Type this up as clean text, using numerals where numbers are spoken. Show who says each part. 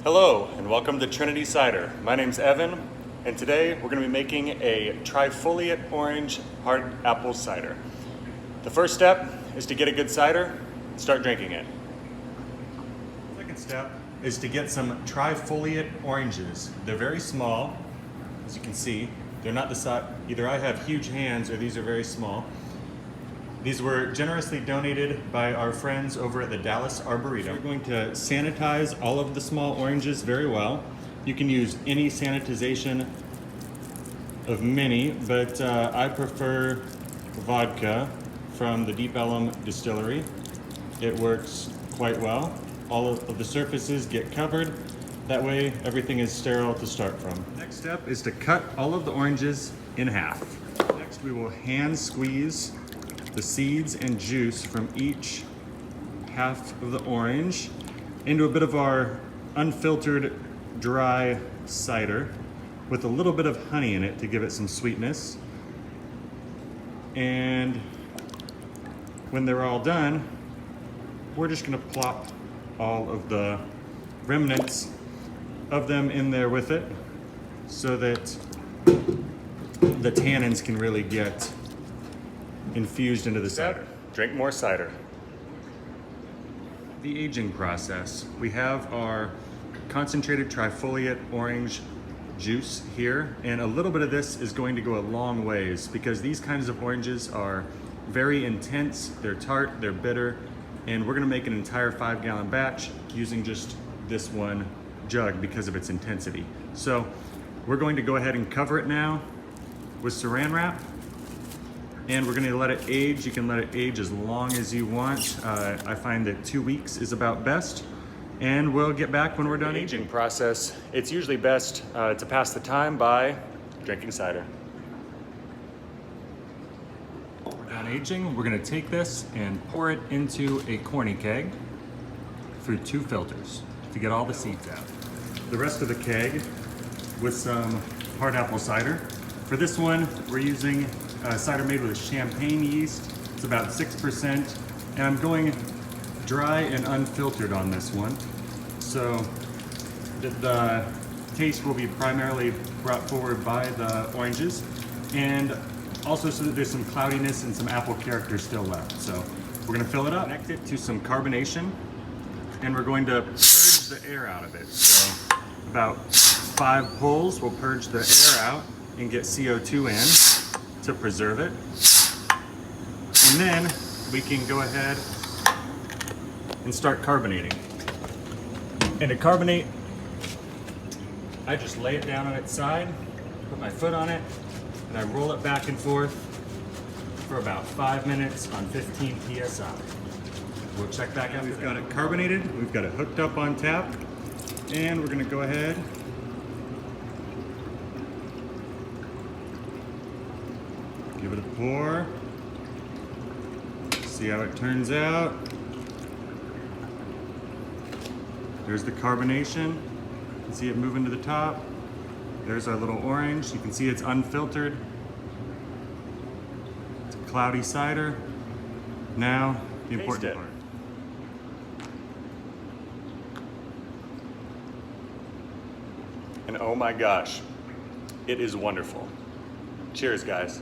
Speaker 1: Hello and welcome to Trinity Cider. My name's Evan and today we're going to be making a Trifoliate orange hard apple cider. The first step is to get a good cider and start drinking it. The second step is to get some Trifoliate oranges. They're very small, as you can see. They're not the size, either I have huge hands or these are very small. These were generously donated by our friends over at the Dallas Arboretum. We're going to sanitize all of the small oranges very well. You can use any sanitization of many, but I prefer vodka from the Deep Ellum Distillery. It works quite well. All of the surfaces get covered. That way everything is sterile to start from. Next step is to cut all of the oranges in half. Next we will hand squeeze the seeds and juice from each half of the orange into a bit of our unfiltered dry cider with a little bit of honey in it to give it some sweetness. And when they're all done, we're just gonna plop all of the remnants of them in there with it so that the tannins can really get infused into the cider. Drink more cider. The aging process. We have our concentrated Trifoliate orange juice here, and a little bit of this is going to go a long ways because these kinds of oranges are very intense, they're tart, they're bitter, and we're gonna make an entire 5-gallon batch using just this one jug because of its intensity. So we're going to go ahead and cover it now with saran wrap. And we're gonna let it age. You can let it age as long as you want. I find that 2 weeks is about best. And we'll get back when we're done aging. The aging process, it's usually best to pass the time by drinking cider. When we're done aging, we're gonna take this and pour it into a corny keg through 2 filters to get all the seeds out. The rest of the keg with some hard apple cider. For this one, we're using cider made with champagne yeast. It's about 6%, and I'm going dry and unfiltered on this one. So the taste will be primarily brought forward by the oranges, and also so that there's some cloudiness and some apple character still left. So we're gonna fill it up, connect it to some carbonation, and we're going to purge the air out of it. So about 5 pulls will purge the air out and get CO2 in to preserve it. And then we can go ahead and start carbonating. And to carbonate, I just lay it down on its side, put my foot on it, and I roll it back and forth for about 5 minutes on 15 PSI. We'll check back out. We've got it carbonated, we've got it hooked up on tap, and we're gonna go ahead give it a pour, see how it turns out. There's the carbonation, you can see it moving to the top. There's our little orange, you can see it's unfiltered. It's a cloudy cider. Now, the important part. And oh my gosh, it is wonderful. Cheers, guys.